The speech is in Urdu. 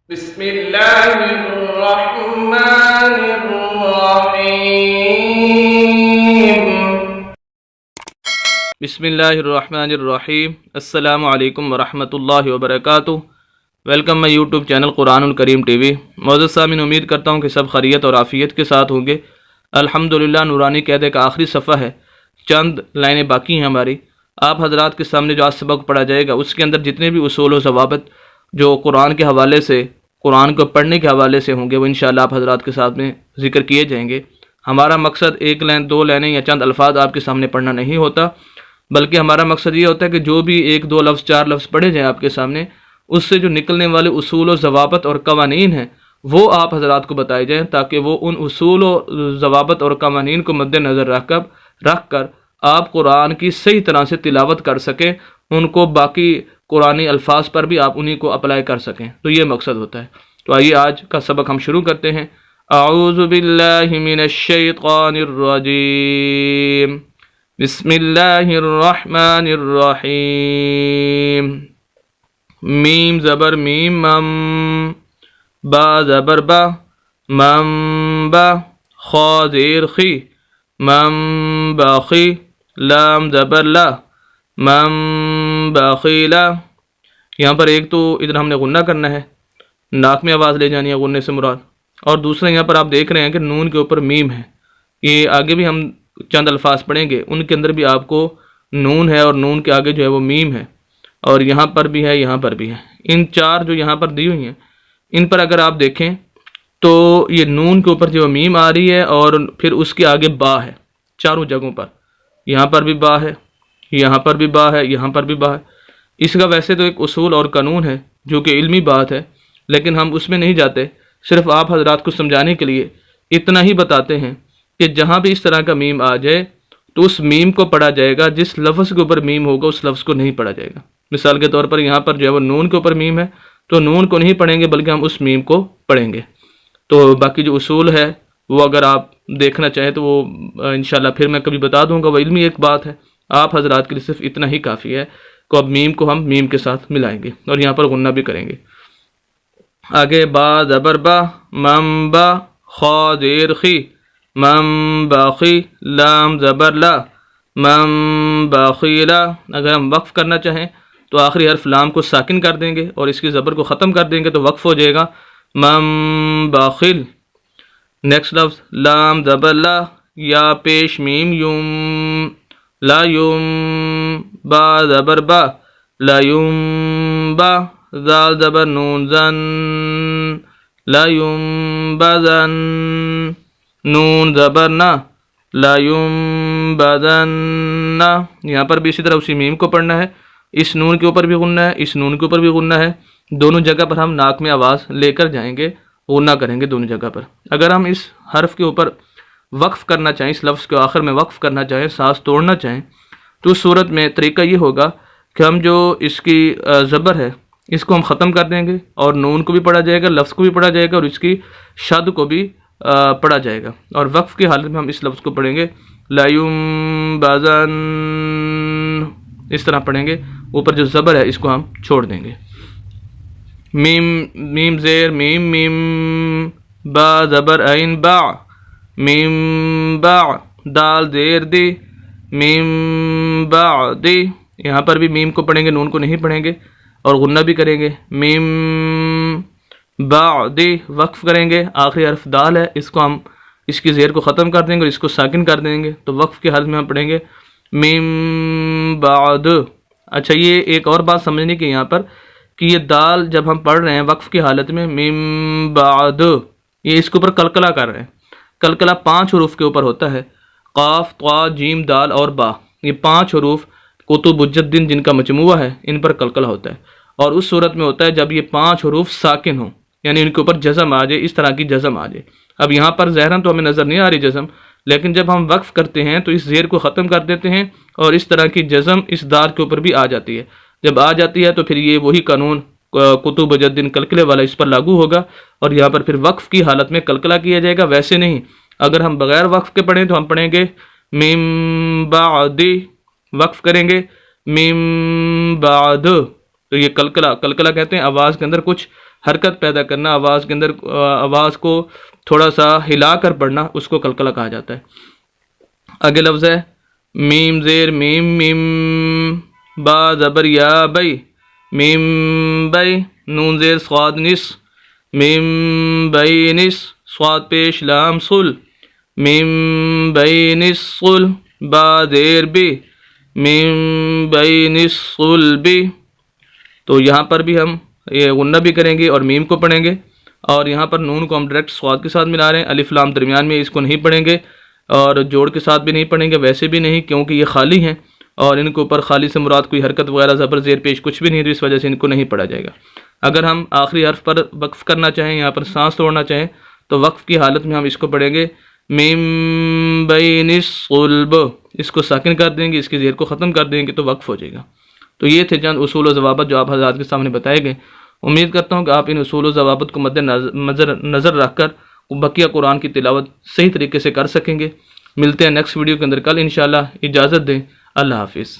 بسم اللہ الرحمن الرحیم بسم اللہ الرحمن الرحیم۔ السلام علیکم ورحمۃ اللہ وبرکاتہ۔ ویلکم مائی یوٹیوب چینل قرآن الکریم ٹی وی۔ معزز سامعین، امید کرتا ہوں کہ سب خیریت اور عافیت کے ساتھ ہوں گے۔ الحمدللہ نورانی قاعدے کا آخری صفحہ ہے، چند لائنیں باقی ہیں ہماری۔ آپ حضرات کے سامنے جو آج سبق پڑھا جائے گا اس کے اندر جتنے بھی اصول و ضوابط جو قرآن کے حوالے سے، قرآن کو پڑھنے کے حوالے سے ہوں گے، وہ انشاءاللہ آپ حضرات کے ساتھ میں ذکر کیے جائیں گے۔ ہمارا مقصد ایک لائن، دو لائنیں یا چند الفاظ آپ کے سامنے پڑھنا نہیں ہوتا، بلکہ ہمارا مقصد یہ ہوتا ہے کہ جو بھی ایک دو لفظ، چار لفظ پڑھے جائیں آپ کے سامنے، اس سے جو نکلنے والے اصول و ضوابط اور قوانین ہیں وہ آپ حضرات کو بتائے جائیں، تاکہ وہ ان اصول و ضوابط اور قوانین کو مد نظر رکھ کر آپ قرآن کی صحیح طرح سے تلاوت کر سکیں، ان کو باقی قرآنی الفاظ پر بھی آپ انہی کو اپلائی کر سکیں۔ تو یہ مقصد ہوتا ہے۔ تو آئیے آج کا سبق ہم شروع کرتے ہیں۔ اعوذ باللہ من الشیطان الرجیم، بسم اللہ الرحمن الرحیم۔ میم زبر میم، مم با زبر با، مم با خا زیر خی، مم باخی لام زبر لا، مم باخیلا۔ یہاں پر ایک تو ادھر ہم نے غنہ کرنا ہے، ناک میں آواز لے جانی ہے غنّے سے مراد، اور دوسرا یہاں پر آپ دیکھ رہے ہیں کہ نون کے اوپر میم ہے۔ یہ آگے بھی ہم چند الفاظ پڑھیں گے، ان کے اندر بھی آپ کو نون ہے اور نون کے آگے جو ہے وہ میم ہے، اور یہاں پر بھی ہے، یہاں پر بھی ہے۔ ان چار جو یہاں پر دی ہوئی ہیں، ان پر اگر آپ دیکھیں تو یہ نون کے اوپر جو میم آ رہی ہے اور پھر اس کے آگے با ہے چاروں جگہوں پر۔ یہاں پر بھی با ہے، یہاں پر بھی با ہے، یہاں پر بھی با ہے۔ اس کا ویسے تو ایک اصول اور قانون ہے جو کہ علمی بات ہے، لیکن ہم اس میں نہیں جاتے، صرف آپ حضرات کو سمجھانے کے لیے اتنا ہی بتاتے ہیں کہ جہاں بھی اس طرح کا میم آ جائے تو اس میم کو پڑھا جائے گا، جس لفظ کے اوپر میم ہوگا اس لفظ کو نہیں پڑھا جائے گا۔ مثال کے طور پر یہاں پر جو ہے وہ نون کے اوپر میم ہے، تو نون کو نہیں پڑھیں گے بلکہ ہم اس میم کو پڑھیں گے۔ تو باقی جو اصول ہے وہ اگر آپ دیکھنا چاہیں تو وہ انشاءاللہ پھر میں کبھی بتا دوں گا، وہ علمی ایک بات ہے، آپ حضرات کے لیے صرف اتنا ہی کافی ہے کہ اب میم کو ہم میم کے ساتھ ملائیں گے اور یہاں پر غنہ بھی کریں گے۔ آگے با زبر با، مم با خا زیر خی، مم باخی لام زبر لا، مم باخیلا۔ اگر ہم وقف کرنا چاہیں تو آخری حرف لام کو ساکن کر دیں گے اور اس کی زبر کو ختم کر دیں گے تو وقف ہو جائے گا مم باخل۔ نیکسٹ لفظ لام زبر لا، یا پیش میم یوم، لا یوم با زبر با، لا یوم با زال زبر نون زن، لا یوم بزن، نون زبر نا، لا یوم بدن۔ یہاں پر بھی اسی طرح اسی میم کو پڑھنا ہے، اس نون کے اوپر بھی غنہ ہے، اس نون کے اوپر بھی غنہ ہے، دونوں جگہ پر ہم ناک میں آواز لے کر جائیں گے، غنہ کریں گے دونوں جگہ پر۔ اگر ہم اس حرف کے اوپر وقف کرنا چاہیں، اس لفظ کے آخر میں وقف کرنا چاہیں، سانس توڑنا چاہیں، تو اس صورت میں طریقہ یہ ہوگا کہ ہم جو اس کی زبر ہے اس کو ہم ختم کر دیں گے، اور نون کو بھی پڑھا جائے گا، لفظ کو بھی پڑھا جائے گا، اور اس کی شد کو بھی پڑھا جائے گا، اور وقف کی حالت میں ہم اس لفظ کو پڑھیں گے لا یوم بازن، اس طرح پڑھیں گے۔ اوپر جو زبر ہے اس کو ہم چھوڑ دیں گے۔ میم میم زیر میم، میم با زبر عین با، میم با دال زیر دی، میم با دی۔ یہاں پر بھی میم کو پڑھیں گے، نون کو نہیں پڑھیں گے، اور غنہ بھی کریں گے میم با دی، وقف کریں گے، آخری حرف دال ہے، اس کو ہم اس کی زیر کو ختم کر دیں گے اور اس کو ساکن کر دیں گے، تو وقف کی حالت میں ہم پڑھیں گے میم بعد۔ اچھا، یہ ایک اور بات سمجھنے کی یہاں پر کہ یہ دال جب ہم پڑھ رہے ہیں وقف کی حالت میں میم بعد، یہ اس کے اوپر کلکلہ کر رہے ہیں۔ کلکلہ 5 حروف کے اوپر ہوتا ہے، قاف طا جیم دال اور با، یہ 5 حروف قطب الدین جن کا مجموعہ ہے ان پر کلکلہ ہوتا ہے، اور اس صورت میں ہوتا ہے جب یہ 5 حروف ساکن ہوں، یعنی ان کے اوپر جزم آ جائے، اس طرح کی جزم آ جائے۔ اب یہاں پر ظاہراً تو ہمیں نظر نہیں آ رہی جزم، لیکن جب ہم وقف کرتے ہیں تو اس زیر کو ختم کر دیتے ہیں اور اس طرح کی جزم اس دال کے اوپر بھی آ جاتی ہے۔ جب آ جاتی ہے تو پھر یہ وہی قانون قطب الدین کلکلے والا اس پر لاگو ہوگا، اور یہاں پر پھر وقف کی حالت میں کلکلہ کیا جائے گا۔ ویسے نہیں، اگر ہم بغیر وقف کے پڑھیں تو ہم پڑھیں گے میم بعد، وقف کریں گے میم بعد، تو یہ کلکلہ کہتے ہیں، آواز کے اندر کچھ حرکت پیدا کرنا، آواز کے اندر آواز کو تھوڑا سا ہلا کر پڑھنا، اس کو قلقلہ کہا جاتا ہے۔ آگے لفظ ہے میم زیر میم، میم با زبر یا بئی، میم بئی، نون زیر صاد نس، میم بئی نس، صاد پیش لام صل، میم بئی نس صل، با زیر بی، میم بئی نس صل بی۔ تو یہاں پر بھی ہم یہ غنہ بھی کریں گے اور میم کو پڑھیں گے، اور یہاں پر نون کو ہم ڈائریکٹ صاد کے ساتھ ملا رہے ہیں، الف لام درمیان میں، اس کو نہیں پڑھیں گے اور جوڑ کے ساتھ بھی نہیں پڑھیں گے، ویسے بھی نہیں کیونکہ یہ خالی ہیں اور ان کے اوپر خالی سے مراد کوئی حرکت وغیرہ زبر زیر پیش کچھ بھی نہیں، تو اس وجہ سے ان کو نہیں پڑھا جائے گا۔ اگر ہم آخری حرف پر وقف کرنا چاہیں، یہاں پر سانس توڑنا چاہیں، تو وقف کی حالت میں ہم اس کو پڑھیں گے میم بین الصلب، اس کو ساکن کر دیں گے، اس کی زیر کو ختم کر دیں گے تو وقف ہو جائے گا۔ تو یہ تھے چند اصول و ضوابط جو آپ حضرات کے سامنے بتائے گئے۔ امید کرتا ہوں کہ آپ ان اصول و ضوابط کو مد نظر رکھ کر بقیہ قرآن کی تلاوت صحیح طریقے سے کر سکیں گے۔ ملتے ہیں نیکسٹ ویڈیو کے اندر کل انشاءاللہ، اجازت دیں، اللہ حافظ۔